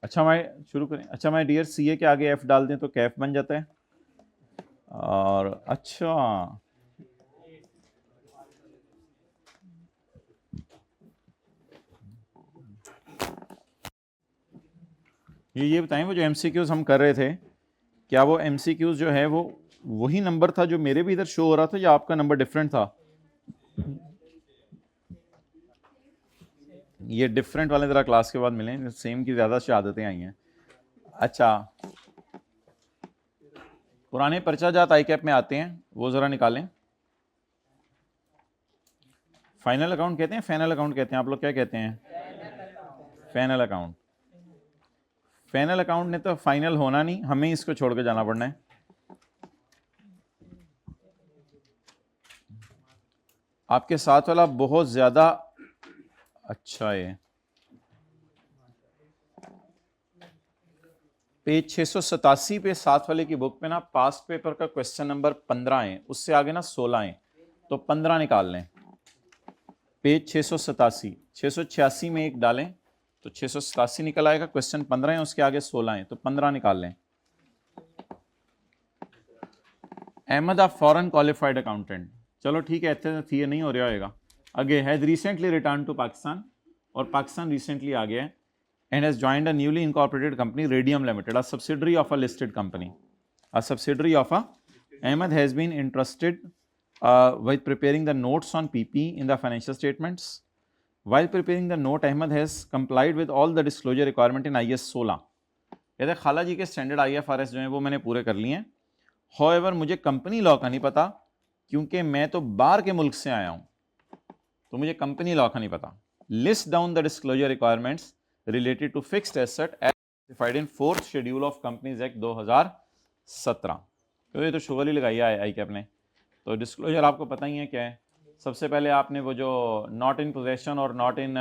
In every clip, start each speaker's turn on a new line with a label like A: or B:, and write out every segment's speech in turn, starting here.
A: अच्छा मैं शुरू करें। अच्छा मैं डियर सीए के आगे एफ डाल दें तो कैफ बन जाता है। और अच्छा ये बताएं, वो जो एमसीक्यूज हम कर रहे थे, क्या वो एमसीक्यूज जो है वो वही नंबर था जो मेरे भी इधर शो हो रहा था, या आपका नंबर डिफरेंट था? ये डिफरेंट वाले ज़रा क्लास के बाद मिलें, सेम की ज़्यादा शहादतें आई हैं। अच्छा, पुराने पर्चा जात आई कैप में आते हैं, वो ज़रा निकालें। फाइनल अकाउंट कहते हैं, फाइनल अकाउंट कहते हैं, आप लोग क्या कहते हैं? Final account. फाइनल अकाउंट ने तो फाइनल होना नहीं, हमें इसको छोड़ के जाना पड़ना है। आपके साथ वाला बहुत ज़्यादा अच्छा है। पेज 687 पे साथ वाले की बुक पे ना पास्ट पेपर का क्वेश्चन नंबर 15 है, उससे आगे ना 16 है, तो 15 निकाल लें। पेज 687, 686 में एक डालें तो 687 निकल आएगा, क्वेश्चन 15 है, उसके आगे 16 है, तो 15 निकाल लें। अहमद आ फॉरेन क्वालिफाइड अकाउंटेंट, चलो ठीक है, इतने थी ये नहीं हो रहा होगा। अगे has recently return to Pakistan, और पाकिस्तान रिसेंटली आ गया है, and has joined a newly incorporated company, Radium Limited, a subsidiary of a listed company. A subsidiary of a Ahmed has been entrusted with preparing the notes on PP in the financial statements. While preparing the note, Ahmed has complied with all the disclosure requirement in IS 16. कहते खाला जी के standard IFRS जो है वो मैंने पूरे कर लिए हैं। However, मुझे कंपनी लॉ का नहीं पता, क्योंकि मैं तो बाहर के मुल्क से आया हूँ, तो मुझे कंपनी लॉ का नहीं पता। List down the disclosure requirements related to fixed asset as specified in 4th schedule of Companies Act 2017। तो ये तो शुगर ही लगाई है आई कैप ने। तो डिस्क्लोजर आपको पता ही है क्या है। सबसे पहले आपने वो जो नॉट इन पोजेशन और नॉट इन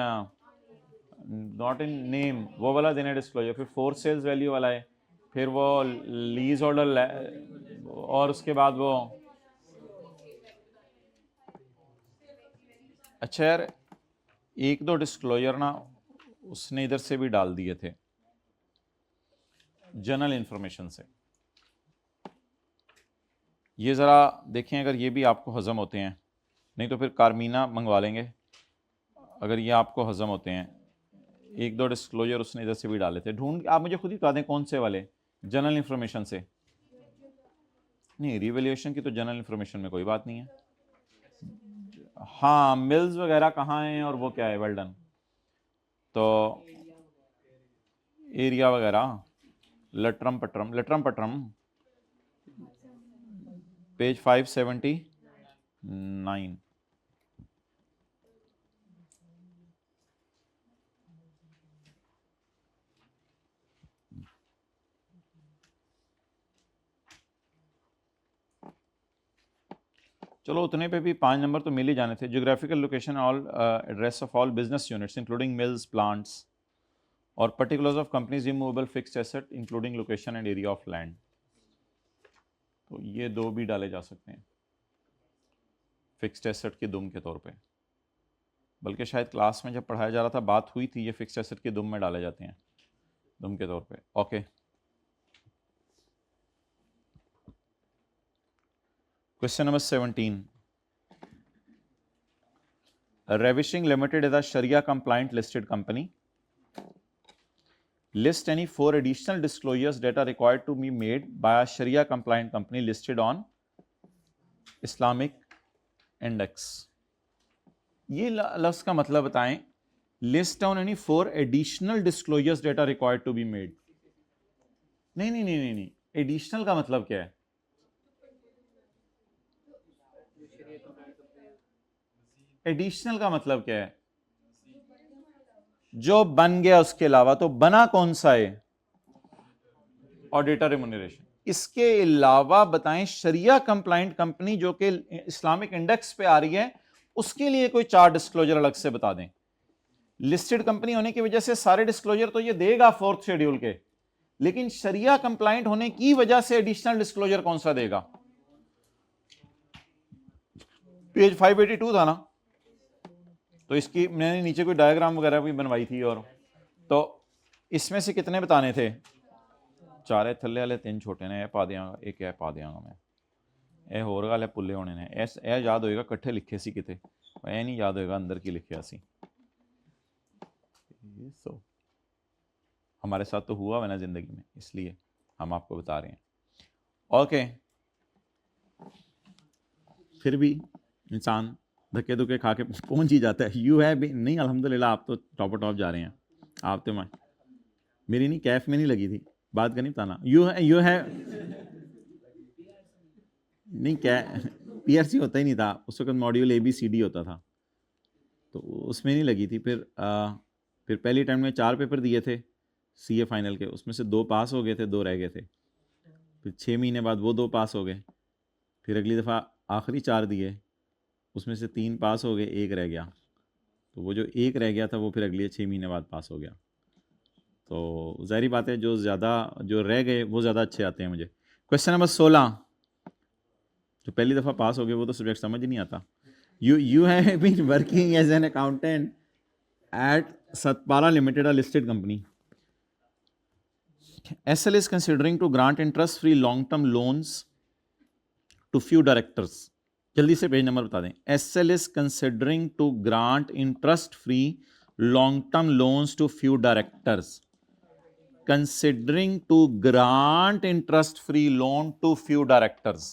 A: नेम वो वाला देना है डिस्क्लोजर, फिर फोर्थ सेल्स वैल्यू वाला है, फिर वो लीज ऑर्डर, और उसके बाद वो अच्छा यार एक दो डिस्क्लोजर ना उसने इधर से भी डाल दिए थे जनरल इंफॉर्मेशन से। ये ज़रा देखें अगर ये भी आपको हज़म होते हैं, नहीं तो फिर कारमीना मंगवा लेंगे। अगर ये आपको हज़म होते हैं, एक दो डिस्क्लोजर उसने इधर से भी डाले थे, ढूंढ आप मुझे खुद ही बता दें कौन से वाले जनरल इंफॉर्मेशन से। नहीं, रिवैल्यूएशन की तो जनरल इंफॉर्मेशन में कोई बात नहीं है। हाँ, मिल्स वगैरह कहाँ हैं और वो क्या है, वेल डन। तो एरिया वगैरह, लटरम पटरम पेज 579। चलो उतने पे भी 5 नंबर तो मिल ही जाने थे। Geographical location all address of all business units including mills plants और particulars of companies removable fixed asset including location and area of land. तो ये दो भी डाले जा सकते हैं फिक्स्ड एसेट की दुम के तौर पे, बल्कि शायद क्लास में जब पढ़ाया जा रहा था बात हुई थी, ये फिक्स्ड एसेट की दुम में डाले जाते हैं दुम के तौर पे। Okay, question number 17। Ravishing Limited is a Sharia compliant listed company. List any 4 additional disclosures that are required to be made by a Sharia compliant company listed on Islamic Index. ये लफ्ज का मतलब बताएं। List down any 4 additional disclosures that are required to be made. नहीं, additional का मतलब क्या है? एडिशनल का मतलब क्या है? जो बन गया उसके अलावा। तो बना कौन सा है? Auditor remuneration. इसके अलावा बताएं शरिया कंप्लाइंट कंपनी जो कि इस्लामिक इंडेक्स पे आ रही है, उसके लिए कोई 4 डिस्क्लोजर अलग से बता दें। लिस्टेड कंपनी होने की वजह से सारे डिस्क्लोजर तो ये देगा 4th शेड्यूल के, लेकिन शरिया कंप्लाइंट होने की वजह से एडिशनल डिस्क्लोजर कौन सा देगा? पेज 582 था ना, तो इसकी मैंने नीचे कोई डायग्राम वगैरह भी बनवाई थी। और तो इसमें से कितने बताने थे? 4 है थल्ले वाले 3 छोटे ने, पा दियांगा एक है पा दियांगा मैं। ਇਹ ਹੋਰ ਗੱਲ है पुल्ले होने ने, ਇਹ याद होएगा इकट्ठे लिखे सी किते, ਇਹ नहीं याद होएगा अंदर की लिखिया सी। सो हमारे साथ तो हुआ है ना जिंदगी में, इसलिए हम आपको बता रहे हैं। ओके, फिर भी इंसान धक्के धुक्के खा के पहुंच ही जाता है। यू है भी नहीं, अल्हम्दुलिल्लाह आप तो टॉप टॉप जा रहे हैं। आप तो मैं मेरी नहीं कैफ में नहीं लगी थी, बात का नहीं बताना। यू है नहीं, क्या पीआरसी होता ही नहीं था उस वक्त, मॉड्यूल ABCD होता था, तो उसमें नहीं लगी थी। फिर पहली टाइम में 4 पेपर दिए थे CA फाइनल के, उसमें से 2 पास हो गए थे, 2 रह गए थे। फिर 6 महीने बाद वो 2 पास हो गए। फिर अगली दफ़ा आखिरी 4 दिए, उसमें से 3 पास हो गए, 1 रह गया। तो वो जो 1 रह गया था वो फिर अगले 6 महीने बाद पास हो गया। तो ज़ाहिर बात है जो रह गए वो ज़्यादा अच्छे आते हैं मुझे। क्वेश्चन नंबर 16, जो पहली दफ़ा पास हो गए वो तो सब्जेक्ट समझ ही नहीं आता। You have been working as an accountant at Satpara Limited, a listed company. SL is considering to grant interest-free long-term loans to few directors. जल्दी से पेज नंबर बता दें। SL is considering to grant interest-free long-term loans to few directors. Considering to grant interest-free loan to few directors.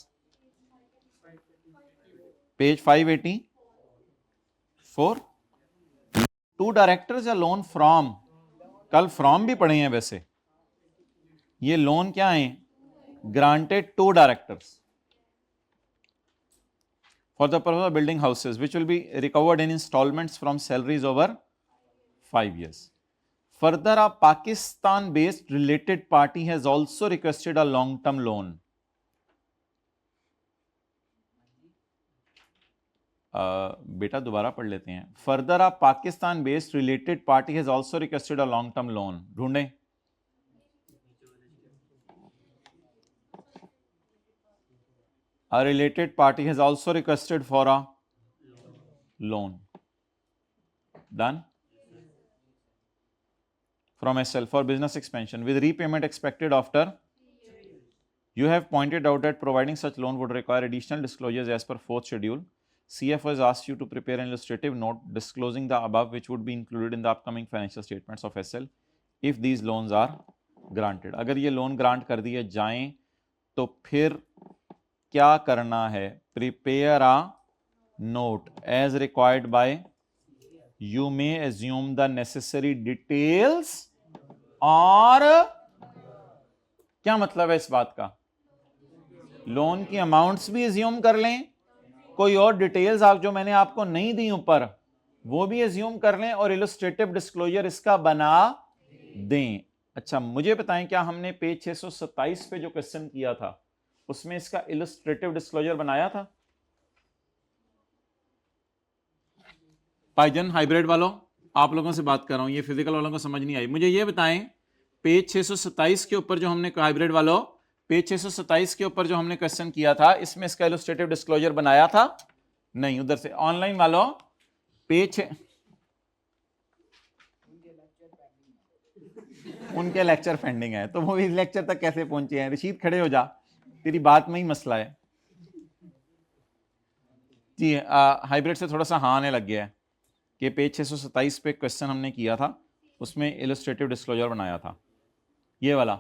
A: Page 584। To directors या loan from, कल from भी पढ़े हैं वैसे। ये लोन क्या है? Granted to directors for the purpose of building houses which will be recovered in installments from salaries over 5 years. Further a Pakistan based related party has also requested a long term loan. बेटा दोबारा पढ़ लेते हैं। Further a Pakistan based related party has also requested a long term loan. ढूंढें। A related party has also requested for a loan. Done. From SL for business expansion with repayment expected after. You have pointed out that providing such loan would require additional disclosures as per 4th schedule. CFO has asked you to prepare an illustrative note disclosing the above, which would be included in the upcoming financial statements of SL if these loans are granted. अगर ये loan grant कर दिए जाएं तो फिर क्या करना है? Prepare a note as required by. You may assume the necessary details और क्या मतलब है इस बात का? लोन की अमाउंट्स भी एज्यूम कर लें, कोई और डिटेल्स आप जो मैंने आपको नहीं दी ऊपर वो भी एज्यूम कर लें और इलस्ट्रेटिव डिस्क्लोजर इसका बना दें। अच्छा मुझे बताएं, क्या हमने पेज 627 पे जो क्वेश्चन किया था उसमें इसका इलस्ट्रेटिव डिस्क्लोजर बनाया था? पाइजन हाइब्रिड वालों, आप लोगों से बात कर रहा हूं, ये फिजिकल वालों को समझ नहीं आई। मुझे ये बताएं, पेज 627 के ऊपर जो हमने हाइब्रिड वालों पेज 627 के ऊपर जो हमने क्वेश्चन किया था इसमें इसका इलस्ट्रेटिव डिस्क्लोजर बनाया था? नहीं। उधर से ऑनलाइन वालों पेज उनके लेक्चर पेंडिंग है, तो वो इस लेक्चर तक कैसे पहुंचे हैं? रशीद खड़े हो जा, तेरी बात में ही मसला है जी। हाइब्रिड से थोड़ा सा हाँ आने लग गया है कि पेज 627 पे क्वेश्चन हमने किया था उसमें इलस्ट्रेटिव डिस्क्लोजर बनाया था, ये वाला।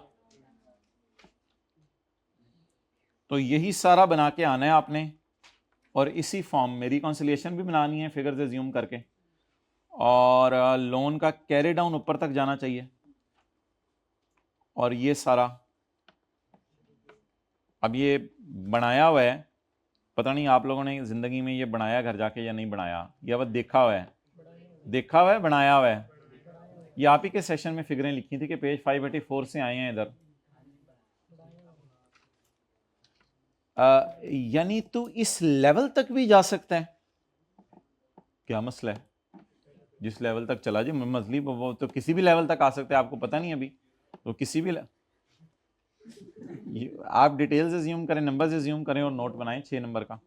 A: तो यही सारा बना के आना है आपने और इसी फॉर्म में रिकॉन्सिलिएशन भी बनानी है फिगर्स एज्यूम करके, और लोन का कैरी डाउन ऊपर तक जाना चाहिए। और ये सारा अब ये बनाया हुआ है, पता नहीं आप लोगों ने जिंदगी में ये बनाया घर जाके या नहीं बनाया, या बस देखा हुआ है? देखा हुआ है, बनाया हुआ है? ये आप ही के सेशन में फिगरें लिखी थी कि पेज 584 से आए हैं इधर। यानी तू इस लेवल तक भी जा सकता है? क्या मसला है? जिस लेवल तक चला जी मजली, वो तो किसी भी लेवल तक आ सकते हैं, आपको पता नहीं अभी तो किसी भी आप डिटेल्स एज्यूम करें, नंबर्स एज्यूम करें और नोट बनाएं 6 नंबर का।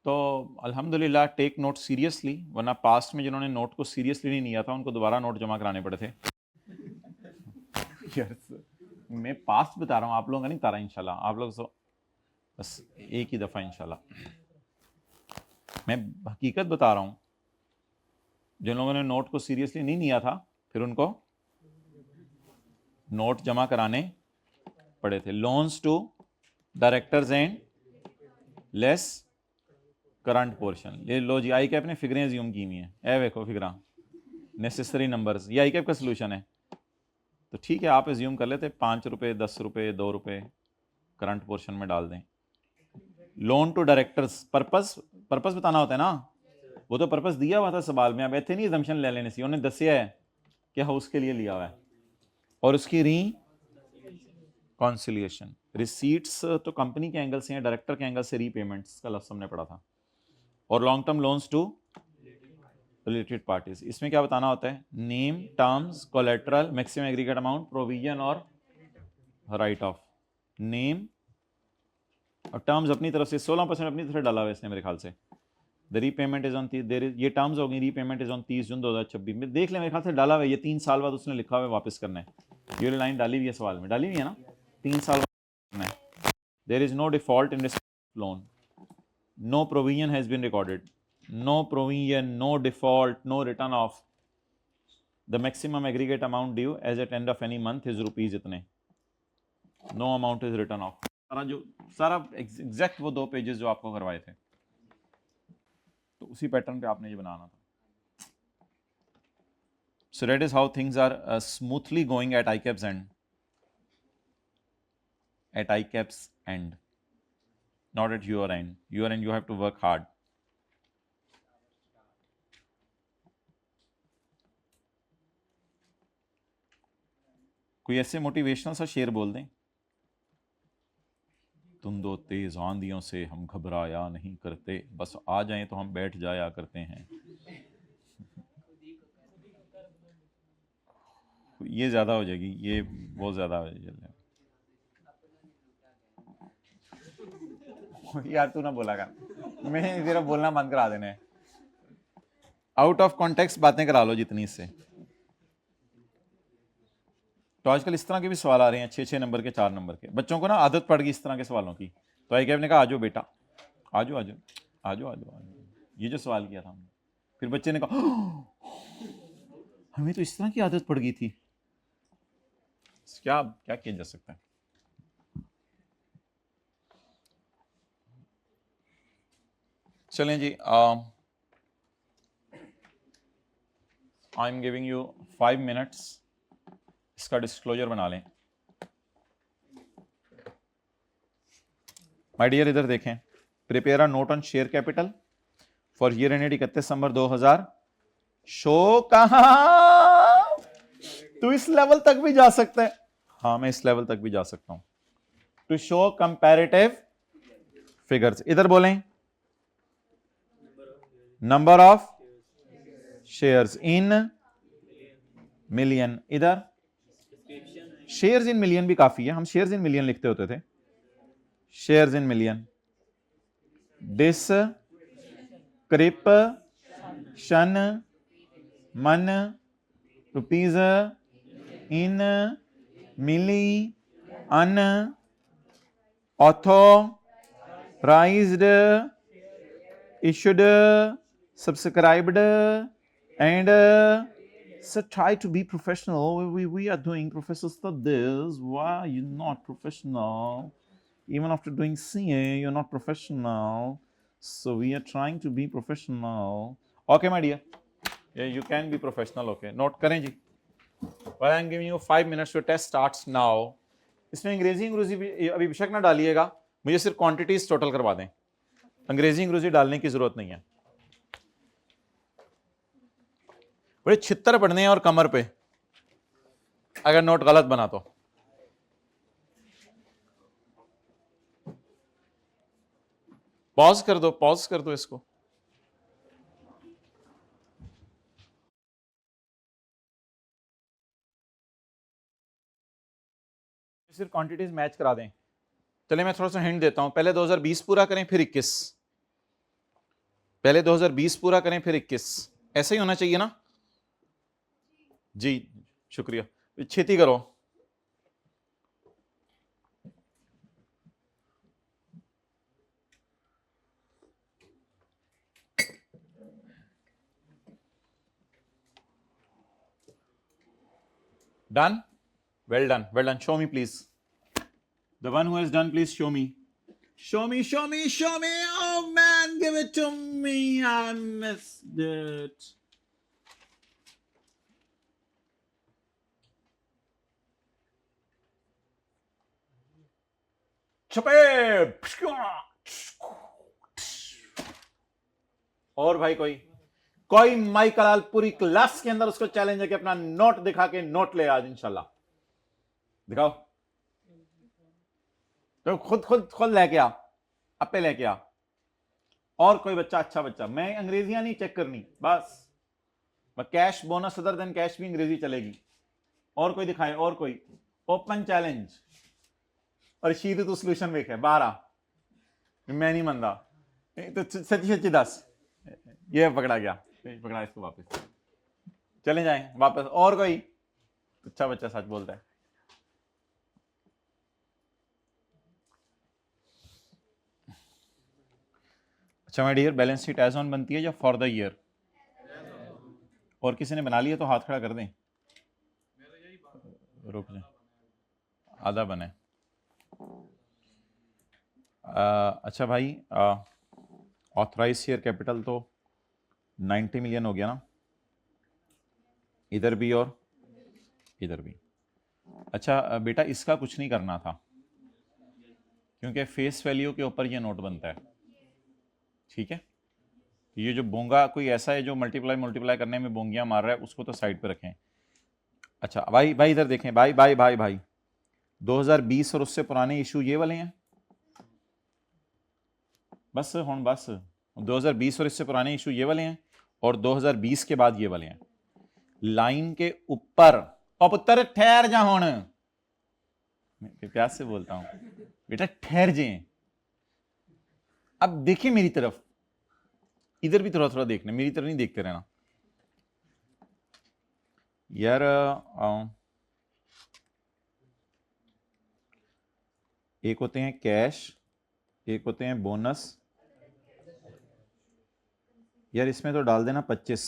A: तो अल्हम्दुलिल्लाह टेक नोट सीरियसली, वरना पास्ट में जिन्होंने नोट को सीरियसली नहीं लिया था उनको दोबारा नोट जमा कराने पड़े थे। yes. मैं पास्ट बता रहा हूँ, आप लोगों का नहीं बता रहा इंशाल्लाह, आप लोग तो बस एक ही दफ़ा इंशाल्लाह। मैं हकीकत बता रहा हूँ, जिन लोगों ने नोट को सीरियसली नहीं लिया था फिर उनको नोट जमा कराने पड़े थे। Loans to directors and less current portion. ये लो जी, आई कैप ने फिगरें ज्यूम की हुई हैं, ए देखो फिगरा नेसेसरी नंबर्स, ये आई कैप का सोल्यूशन है। तो ठीक है, आप एज्यूम कर लेते 5 रुपये 10 रुपये 2 रुपये करंट पोर्शन में डाल दें। लोन टू डायरेक्टर्स, पर्पस बताना होता है ना, वो तो पर्पस दिया हुआ था सवाल में, अब ऐसे नहीं एजम्पशन ले लेने से, उन्होंने दसिया है कि हाउस के लिए लिया हुआ है। और उसकी कॉन्सिलिएशन, रिसीट्स तो कंपनी के एंगल से हैं, डायरेक्टर के एंगल से रीपेमेंट्स का लफ्ज़ हमने पढ़ा था। और long term loans to related parties, इसमें क्या बताना होता है, name, terms, collateral, maximum aggregate amount, provision और राइट ऑफ। नेम और टर्म्स अपनी तरफ से 16% अपनी तरफ डाला हुआ है इसने मेरे ख्याल से। द रीपेमेंट इज ऑन ये टर्म्स होगी, रीपेमेंट इज ऑन 30 जून 2026 में, देख ले मेरे ख्याल से डाला हुआ है, ये 3 साल बाद उसने लिखा हुआ है वापस करना है। ये लाइन डाली हुई है सवाल में, डाली हुई है ना, 3 साल बाद करना है। There is no default in this loan, no provision has been recorded, no provision, no default, no return of. The maximum aggregate amount due as at end of any month is rupees इतने, no amount is return of. सारा exact वो 2 pages जो आपको करवाए थे, तो उसी pattern पे आपने ये बनाना था। So that is how things are smoothly going at ICAP's end. At ICAP's end, not at your end. Your end, you have to work hard. कोई ऐसे मोटिवेशनल सा शेर बोल दें, तुम दो तेज आंधियों से हम घबराया नहीं करते, बस आ जाएं तो हम बैठ जाया करते हैं। ये ज्यादा हो जाएगी, ये बहुत ज्यादा हो जाएगी। यार तू ना बोला कर, मैं तेरा बोलना बंद करा देना है। आउट ऑफ कॉन्टेक्स्ट बातें करा लो जितनी इससे। तो आजकल इस तरह के भी सवाल आ रहे हैं, 6-6 नंबर के, 4 नंबर के। बच्चों को ना आदत पड़ गई इस तरह के सवालों की, तो आई कैब ने कहा आजो बेटा, आजो आजो आजो आजो आजो, ये जो सवाल किया था हमने। फिर बच्चे ने कहा हमें तो इस तरह की आदत पड़ गई थी। क्या क्या किया जा सकता है। चलें जी, I am giving you 5 minutes, इसका डिस्क्लोजर बना लें। माय डियर इधर देखें, prepare a note on share capital for year ended 31 December 2000। Show कहां, तू इस लेवल तक भी जा सकता है। हाँ मैं इस लेवल तक भी जा सकता हूं। टू शो कंपैरेटिव फिगर्स, इधर बोलें number of shares in million, इधर शेयर्स इन मिलियन भी काफी है, हम शेयर्स इन मिलियन लिखते होते थे। शेयर्स इन मिलियन, डिस्क्रिप्शन मन rupees in million, authorised, issued, subscribed, and so try to be professional. We are doing professional studies. Why are you not professional? Even after doing CA, you're not professional. So we are trying to be professional. Okay, my dear. Yeah, you can be professional. Okay. Note करें जी. Well, I'm giving you 5 minutes. Your test starts now. इसमें अंग्रेजी अभी बेशक ना डालिएगा, मुझे सिर्फ quantities total करवा दें, अंग्रेजी अंग्रेजी डालने की जरूरत नहीं है। बड़े छित्तर पढ़ने हैं और कमर पे, अगर नोट गलत बना तो। पॉज कर दो, पॉज कर दो इसको। सिर्फ क्वांटिटीज मैच करा दें। चलिए मैं थोड़ा सा हिंट देता हूं, पहले 2020 पूरा करें फिर 21। पहले 2020 पूरा करें फिर 21, ऐसा ही होना चाहिए ना जी। शुक्रिया, छेती करो। Done, well done, well done. Show me please, the one who has done please show me, show me, show me, show me. Oh man, give it to me. I missed it. छपे। और भाई कोई mic Kalal पूरी class के अंदर उसको challenge है कि अपना नोट दिखा के नोट ले आज इंशाल्लाह। दिखाओ तो खुद लेके आ, अपे लेके आ। और कोई बच्चा, अच्छा बच्चा, मैं अंग्रेजियां नहीं चेक करनी बस, cash bonus other than cash भी अंग्रेजी चलेगी। और कोई दिखाए, और कोई ओपन चैलेंज। और शीत तू सोल्यूशन वेख है बाहर आ, मैं नहीं मनता तो सच्ची सच्ची दस। ये पकड़ा गया, पकड़ा इसको वापस, चले जाएं वापस। और कोई अच्छा बच्चा सच बोलता है। अच्छा my dear, balance sheet as on बनती है या फॉर द ईयर? और किसी ने बना लिया तो हाथ खड़ा कर दें। रुक जाए, आधा बने। अच्छा भाई, ऑथराइज शेयर कैपिटल तो 90 मिलियन हो गया ना, इधर भी और इधर भी। अच्छा बेटा, इसका कुछ नहीं करना था क्योंकि फेस वैल्यू के ऊपर ये नोट बनता है, ठीक है। ये जो बोंगा कोई ऐसा है जो मल्टीप्लाई करने में बोंगियां मार रहा है, उसको तो साइड पे रखें। अच्छा भाई इधर देखें, भाई 2020 और उससे पुराने इशू ये वाले हैं। बस 2020 और इससे पुराने इशू ये वाले हैं, और 2020 के बाद ये वाले हैं। लाइन के ऊपर और पुत्र ठहर जा, हुण मैं प्यार से बोलता हूं बेटा, ठहर जाए। अब देखिए मेरी तरफ, इधर भी थोड़ा थोड़ा देखना, मेरी तरफ नहीं देखते रहना यार। एक होते हैं कैश, एक होते हैं बोनस। यार इसमें तो डाल देना 25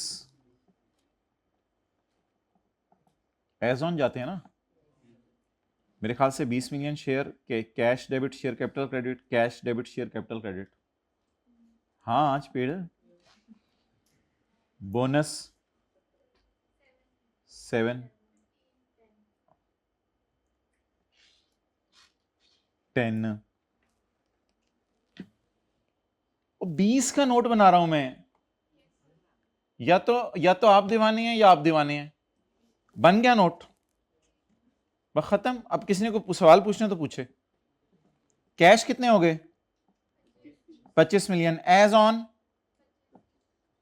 A: एज ऑन जाते हैं ना, मेरे ख्याल से 20 मिलियन शेयर के cash debit share capital credit, cash debit share capital credit. हाँ आज पेड़ बोनस 7 10। 20 का नोट बना रहा हूं मैं, या तो आप दीवाने हैं या आप दीवाने हैं। बन गया नोट, बस खत्म। अब किसी ने को सवाल पूछना तो पूछे। कैश कितने हो गए? 25 million as on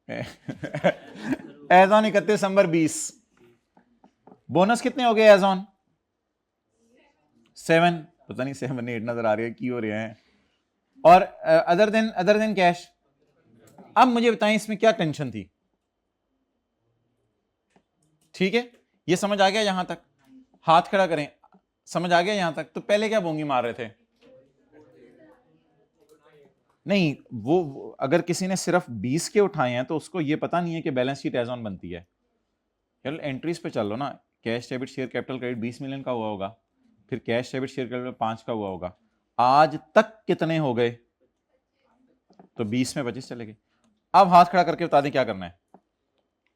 A: as on 31 December 20। Bonus कितने हो गए एज ऑन? 7, पता नहीं 7 8 नजर आ रही है की हो रहे हैं। और अदर देन कैश। अब मुझे बताएं इसमें क्या टेंशन थी? ठीक है, ये समझ आ गया यहां तक? हाथ खड़ा करें, समझ आ गया यहां तक? तो पहले क्या बोंगी मार रहे थे? नहीं, वो अगर किसी ने सिर्फ 20 के उठाए हैं तो उसको ये पता नहीं है कि बैलेंस शीट एज ऑन बनती है। चलो एंट्रीज पे चल लो ना। Cash debit share capital credit 20 million का हुआ होगा, फिर कैश डेबिट शेयर कैपिटल 5 का हुआ होगा। आज तक कितने हो गए? तो 20 में 25 चले गए। अब हाथ खड़ा करके बता दें क्या करना है।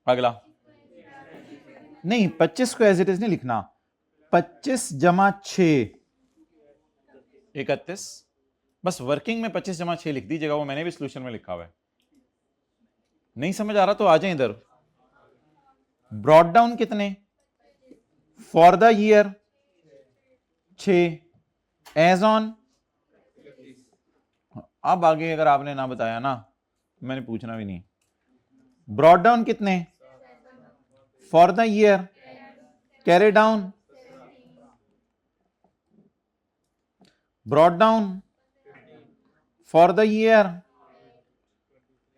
A: अगला नहीं, 25 को एज इट इज नहीं लिखना, 25 जमा 6 31। बस वर्किंग में 25 जमा 6 लिख दीजिएगा, वो मैंने भी सोल्यूशन में लिखा हुआ है। नहीं समझ आ रहा तो आ जाए इधर। ब्रॉड डाउन कितने for the year? 6 as on. अब आगे अगर आपने ना बताया ना, मैंने पूछना भी नहीं। ब्रॉड डाउन कितने for the year? Carry down. Brought down for the year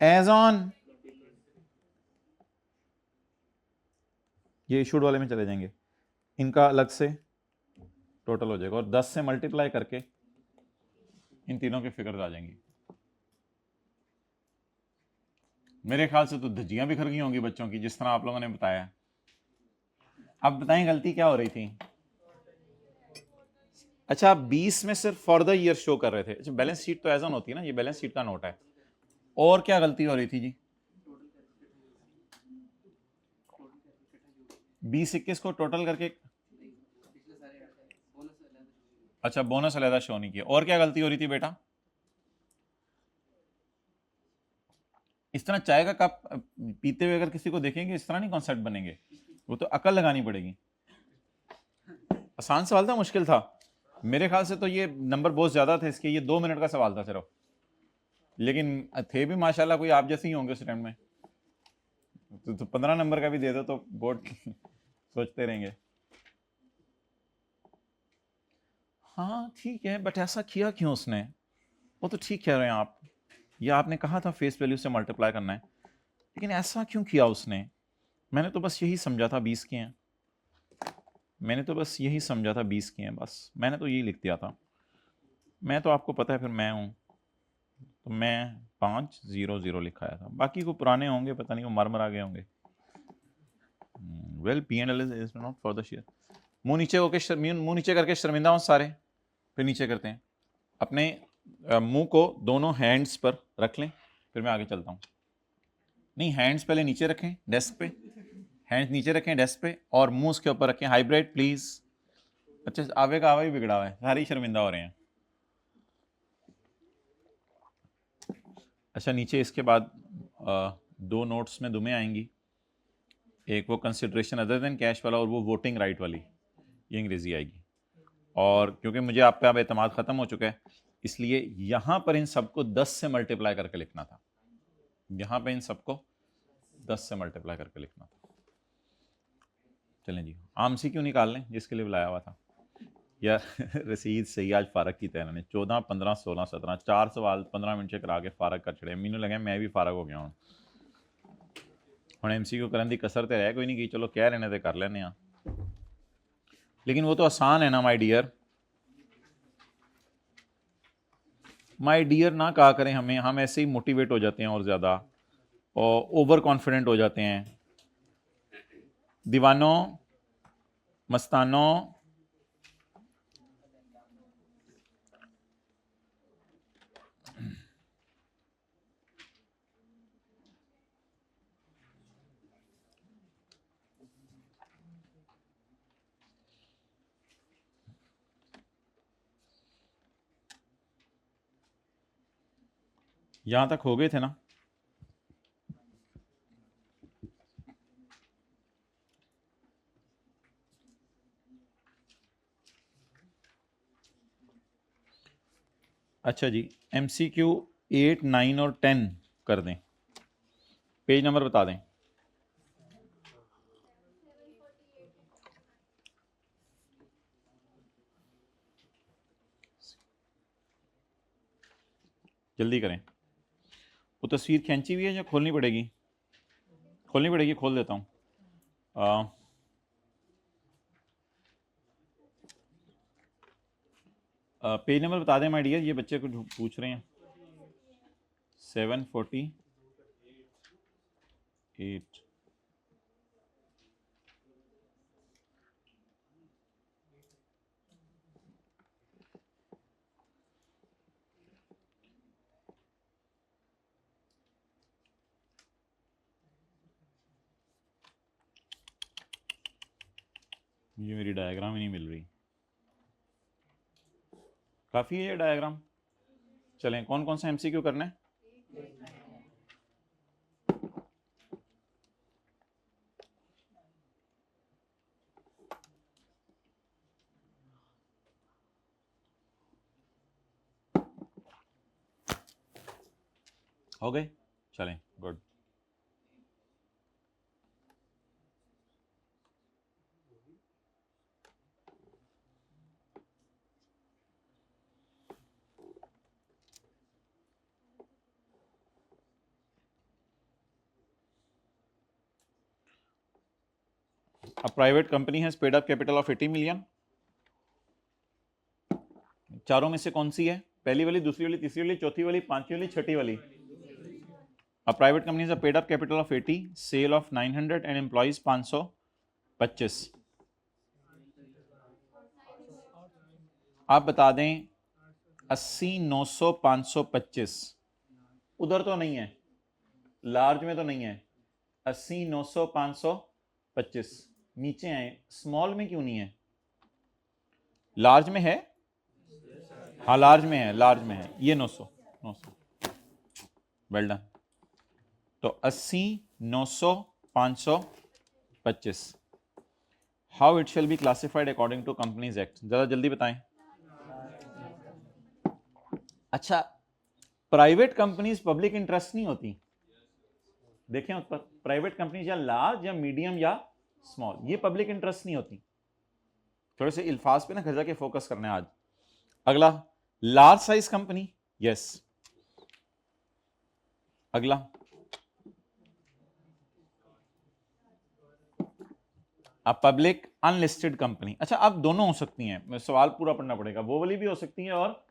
A: as on, ये इशूड वाले में चले जाएंगे, इनका अलग से टोटल हो जाएगा और 10 से मल्टीप्लाई करके इन तीनों के फिगर्स आ जाएंगी। मेरे ख्याल से तो धज्जियां भी खर गई होंगी बच्चों की, जिस तरह आप लोगों ने बताया। अब बताएं गलती क्या हो रही थी। अच्छा, आप 20 में सिर्फ फॉर द ईयर शो कर रहे थे। अच्छा, बैलेंस शीट तो ऐसा होती है ना, ये बैलेंस शीट का नोट है। और क्या गलती हो रही थी जी? 20-21 को टोटल करके, अच्छा बोनस अलहदा शो नहीं किया। और क्या गलती हो रही थी बेटा? इस तरह चाय का कप पीते हुए अगर किसी को देखेंगे इस तरह नहीं कॉन्सेप्ट बनेंगे, वो तो अकल लगानी पड़ेगी। आसान सवाल था, मुश्किल था? मेरे ख्याल से तो ये नंबर बहुत ज्यादा थे इसके, ये 2 मिनट का सवाल था सिर्फ, लेकिन थे भी माशाल्लाह कोई आप जैसे ही होंगे उस टाइम में। तो 15 नंबर का भी दे दो तो बोर्ड सोचते रहेंगे। हाँ ठीक है, बट ऐसा किया क्यों उसने? वो तो ठीक कह रहे हैं आप, या आपने कहा था फेस वैल्यू से मल्टीप्लाई करना है, लेकिन ऐसा क्यों किया उसने? मैंने तो बस यही समझा था 20 के हैं, मैंने तो बस यही समझा था 20 के हैं, बस मैंने तो यही लिख दिया था। मैं तो आपको पता है फिर मैं हूँ, तो मैं 500 लिखा आया था। बाकी को पुराने होंगे, पता नहीं वो मर मरा गए होंगे। Well P&L is not for the share. मुंह नीचे होकर, मुंह नीचे करके शर्मिंदा हो सारे, फिर नीचे करते हैं। अपने मुंह को दोनों हैंड्स पर रख लें, फिर मैं आगे चलता हूँ। नहीं, हैंड्स पहले नीचे रखें डेस्क पे, हैंड्स नीचे रखें डेस्क पे और मुंह उसके ऊपर रखें। Hybrid please. अच्छा, आवे का आवा ही बिगड़ा हुआ है, सारे शर्मिंदा हो रहे हैं। अच्छा, नीचे इसके बाद 2 नोट्स में दुमें आएंगी, एक वो कंसिडरेशन अदर देन कैश वाला और वो वोटिंग राइट वाली, ये अंग्रेजी आएगी। और क्योंकि मुझे आप पे अब एतमाद ख़त्म हो चुका है, इसलिए यहाँ पर इन सबको 10 से मल्टीप्लाई करके लिखना था। यहाँ पे इन सबको 10 से मल्टीप्लाई करके लिखना था। चलें जी, आम सी क्यों निकाल लें जिसके लिए बुलाया हुआ था यार। रसीद सही आज फारग की तय ने 14, 15, 16, 17 4 सवाल 15 मिनट से करा के फारग कर छड़े। मैनू लगे मैं भी फारग हो गया हूँ। MCQ करने की कसर तो रह कोई नहीं की, चलो कह रहे ने तो कर लेने, लेकिन वो तो आसान है ना माय डियर। माय डियर ना कहा करें हमें, हम ऐसे ही मोटिवेट हो जाते हैं और ज़्यादा, और ओवर कॉन्फिडेंट हो जाते हैं। दीवानों, मस्तानों, यहां तक हो गए थे ना? अच्छा जी, MCQ 8, 9 और 10 कर दें, पेज नंबर बता दें। जल्दी करें। वो तस्वीर खींची हुई है या खोलनी पड़ेगी? खोलनी पड़ेगी, खोल देता हूँ। पेज नंबर बता दें माय डियर, ये बच्चे कुछ पूछ रहे हैं। 748। मुझे मेरी डायग्राम ही नहीं मिल रही। काफ़ी है ये डायग्राम। चलें, कौन कौन सा MCQ करना है? हो गए? चलें, good. A private company has paid up capital of 80 million. चारों में से कौन सी है? पहली वाली, दूसरी वाली, तीसरी वाली, चौथी वाली, पांचवी वाली, छठी वाली? A private company has a paid up capital of 80, sale of 900 and employees 525. आप बता दें 80, 900, 525 उधर तो नहीं है, लार्ज में तो नहीं है। 80, 900, 525 नीचे आए, स्मॉल में क्यों नहीं है? लार्ज में है, हाँ लार्ज में है, लार्ज में है, ये 900 वेल डन। तो 80, 900, 525 how it shall be classified according to companies act, जरा जल्दी बताएं। अच्छा, प्राइवेट कंपनीज पब्लिक इंटरेस्ट नहीं होती, देखें उस पर, प्राइवेट कंपनीज या लार्ज या मीडियम या स्मॉल, ये पब्लिक इंटरेस्ट नहीं होती। थोड़े से अल्फाज पे ना घर जाके फोकस करना है आज। अगला, लार्ज साइज कंपनी, यस। अगला, अब पब्लिक अनलिस्टेड कंपनी। अच्छा, अब दोनों हो सकती हैं, सवाल पूरा पढ़ना पड़ेगा। वो वाली भी हो सकती है और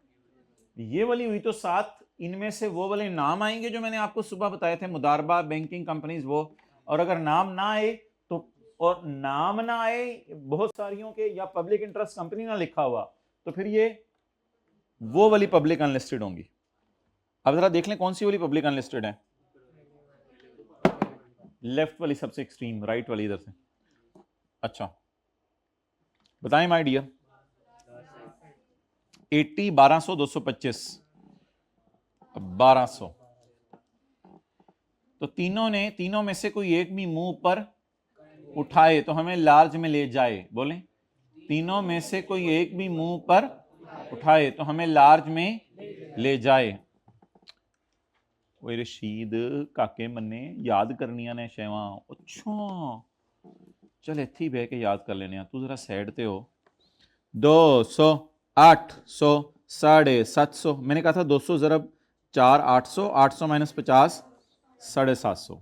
A: ये वाली हुई तो साथ इनमें से वो वाले नाम आएंगे जो मैंने आपको सुबह बताए थे, मुदारबा, बैंकिंग कंपनीज, वो। और अगर नाम ना आए तो, और नाम ना आए बहुत सारियों के, या पब्लिक इंटरेस्ट कंपनी ना लिखा हुआ, तो फिर ये वो वाली पब्लिक अनलिस्टेड होंगी। अब जरा देख लें कौन सी वाली पब्लिक अनलिस्टेड है। लेफ्ट वाली सबसे एक्सट्रीम, राइट वाली इधर से। अच्छा बताएं माय डियर। 80, 1200, 225, 1200। तो तीनों में से कोई एक भी मुंह पर उठाए तो हमें लार्ज में ले जाए, बोले। तीनों में से कोई एक भी मुंह पर उठाए तो हमें लार्ज में ले जाए। वो रशीद काके मन्ने याद करनिया ने शेवा। अच्छा चल इत्थे बह के याद कर लेने, तू जरा साइड ते हो। 200, 800, 750, मैंने कहा था 200 ज़रब 4, 800, 800 माइनस 50, 750।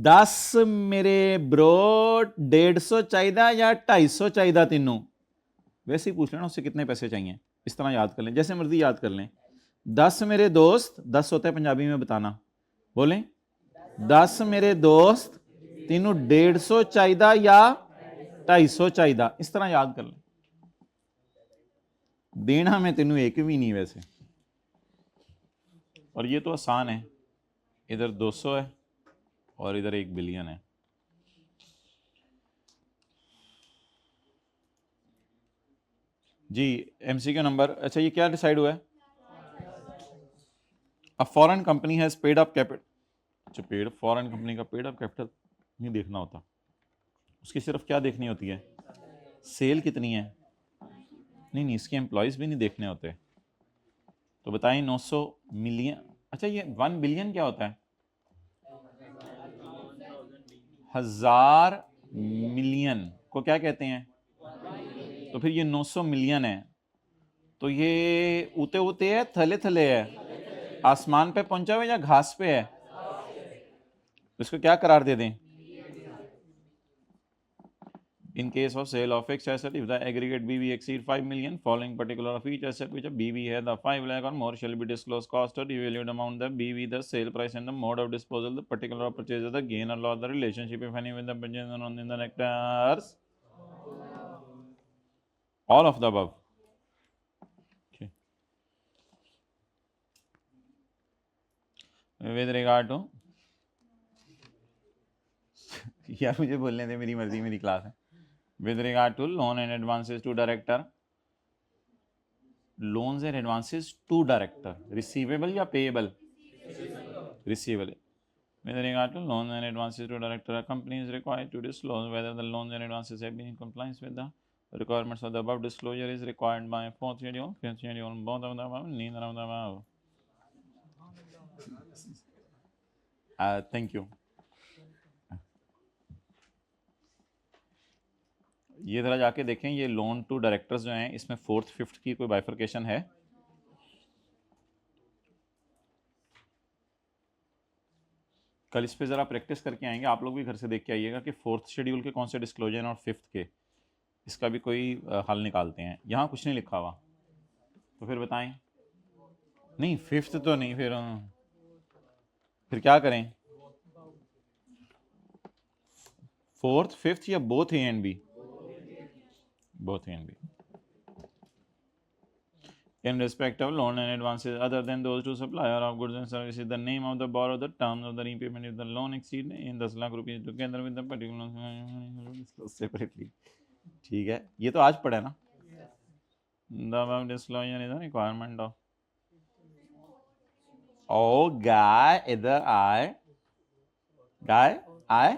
A: 10 मेरे ब्रो 150 चाहिए या 250 चाहिए तीनों? वैसे ही पूछ लेना उससे कितने पैसे चाहिए, इस तरह याद कर लें, जैसे मर्जी याद कर लें। 10 मेरे दोस्त, 10 होता है पंजाबी में बताना, बोलें। 10 मेरे दोस्त तीनों 150 चाहिए या 250 चाहिए, इस तरह याद कर लें। देना मैं तेनों एक भी नहीं वैसे, और ये तो आसान है। इधर 200 है और इधर 1 बिलियन है। जी एमसीक्यू नंबर। अच्छा ये क्या डिसाइड हुआ है? A foreign company has paid up capital. अच्छा पेड, फॉरेन कंपनी का पेड अप कैपिटल नहीं देखना होता, उसकी सिर्फ क्या देखनी होती है, सेल कितनी है। नहीं इसके एम्प्लॉयज भी नहीं देखने होते। तो बताएं 900 मिलियन। अच्छा ये 1 बिलियन क्या होता है? 1000 मिलियन को क्या कहते हैं? तो फिर ये 900 मिलियन है, तो ये ऊते ऊते है, थले थले है, आसमान पे पहुंचा हुआ या घास पे है? इसको क्या करार दे दें? In case of sale of fixed asset, if the aggregate BV exceed 5 million, following particular of each asset which a BV has the 5 lakh or more shall be disclosed, cost or evaluated amount, the BV, the sale price and the mode of disposal, the particular of purchase, the gain or loss, the relationship if any with the purchase on in the nectars, all of the above. Okay. With regard to यार मुझे बोलने दे, मेरी मर्जी, मेरी class है। With regard to loan and advances to director, loans and advances to director, receivable या payable? Receivable. With regard to loans and advances to director, a company is required to disclose whether the loans and advances have been in compliance with the requirements of the above. Disclosure is required by 4th schedule, 5th schedule, both of the above, neither of the above. Thank you. ये जरा जाके देखें, ये loan to directors जो हैं इसमें 4th 5th की कोई बाइफर्केशन है? कल इस पे ज़रा प्रैक्टिस करके आएंगे, आप लोग भी घर से देख के आइएगा कि 4th शेड्यूल के कौन से डिस्क्लोजर हैं और 5th के, इसका भी कोई हल निकालते हैं। यहाँ कुछ नहीं लिखा हुआ तो फिर बताएं। नहीं 5th तो नहीं, फिर क्या करें? 4th 5th या both A and B? Both A and B. In respect of loan and advances other than those to supplier of goods and services, the name of the borrower, the terms of the repayment if the loan exceed in 10 lakh rupees together with the particular separately। ठीक है, ये तो आज पढ़ा ना। The above disclosure is a requirement of oh guy इधर आए, guy आए।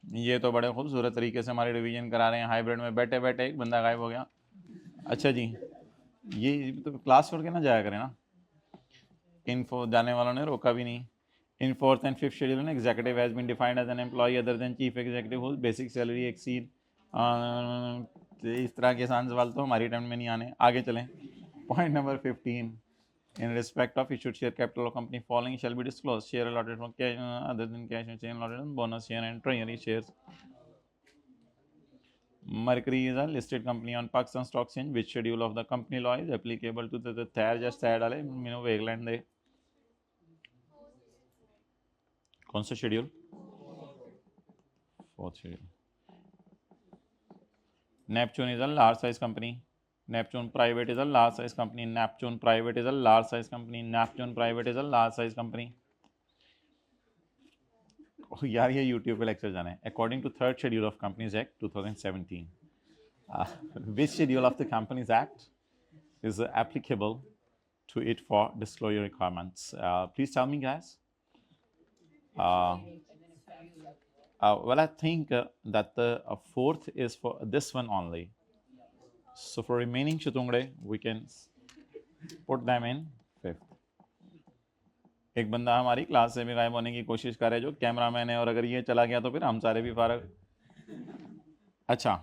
A: ये तो बड़े खूबसूरत तरीके से हमारे रिवीजन करा रहे हैं, हाइब्रिड में बैठे बैठे एक बंदा गायब हो गया। अच्छा जी, ये तो क्लास छोड़ के ना जाया करें ना, इन्फो जाने वालों ने रोका भी नहीं। In 4th and 5th schedule में executive has been defined as an employee other than chief executive whose basic salary exceed. इस तरह के आसान सवाल तो हमारी टाइम में नहीं आने। आगे चलें। Point number 15, in respect of issued share capital of company following shall be disclosed: share allotted from cash other than cash and share allotted on bonus share and treasury shares. Mercury is a listed company on Pakistan Stock Exchange. Which schedule of the company law is applicable to the third just third वाले मीनू वेगलैंड दे कौन सा schedule? 4th schedule. Neptune is a large size company. Neptune Private is a large size company. Neptune Private is a large size company. Neptune Private is a large size company. Oh, यार ये YouTube पे lecture जाना है। According to 3rd schedule of Companies Act 2017, which schedule of the Companies Act is applicable to it for disclosure requirements? Please tell me, guys. Well, I think that the 4th is for this one only. So for remaining Chatungde, we can put them in 5th. एक बंदा हमारी class से भी गायब होने की कोशिश कर रहा है जो कैमरामैन है, और अगर ये चला गया तो फिर हम सारे भी फारग। अच्छा,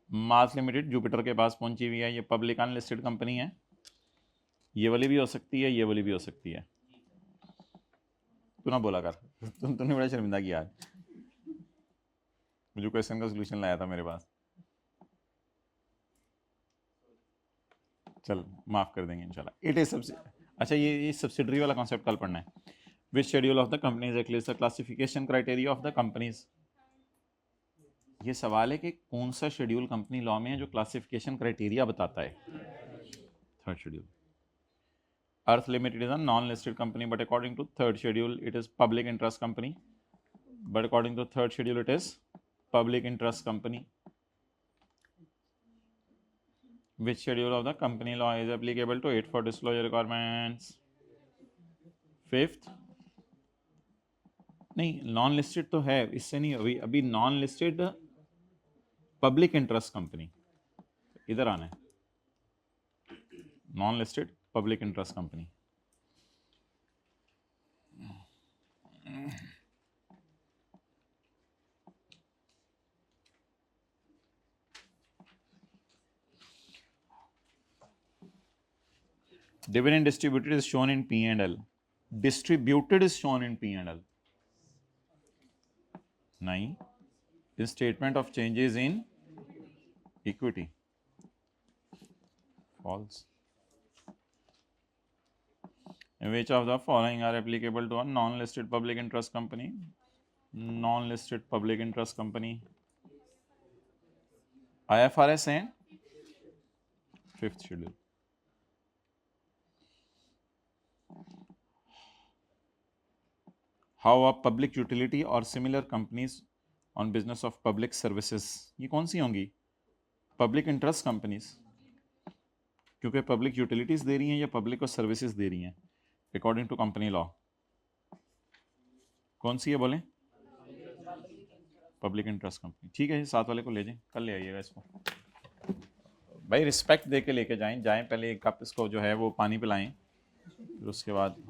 A: मास लिमिटेड जुपिटर के पास पहुंची हुई है, ये पब्लिक अनलिस्टेड कंपनी है। ये वाली भी हो सकती है, ये वाली भी हो सकती है। तू ना बोला कर, तुमने बड़ा शर्मिंदा किया आज। मुझे क्वेश्चन का सोल्यूशन लाया था मेरे पास, चल माफ कर देंगे इंशाल्लाह। इट इज अच्छा, ये सब्सिडरी वाला कॉन्सेप्ट कल पढ़ना है। Which schedule of the companies act the classification criteria of the companies. ये सवाल है कि कौन सा शेड्यूल कंपनी लॉ में है जो क्लासिफिकेशन क्राइटेरिया बताता है। 3rd schedule. Earth Limited is a non-listed company, but according to 3rd schedule, it is public interest company. But according to 3rd schedule, it is public interest company. Which schedule of the company law is applicable to it for disclosure requirements? 5th? नहीं, non listed तो है, इससे नहीं। अभी non listed public interest company, इधर आना है। Non listed public interest company. Dividend distributed is shown in P&L. Distributed is shown in P&L. नहीं, is statement of changes in equity. False. Which of the following are applicable to a non-listed public interest company? Non-listed public interest company. IFRS and 5th schedule. How a public utility or similar companies on business of public services. ये कौन सी होंगी? Public interest companies, क्योंकि public utilities दे रही हैं या public को services दे रही हैं according to company law। कौन सी है बोलें? Public interest company। ठीक है, साथ वाले को ले जाएं, कल ले आइएगा इसको। भाई रिस्पेक्ट दे के लेके जाएं, पहले एक कप इसको जो है वो पानी पिलाएं, फिर उसके बाद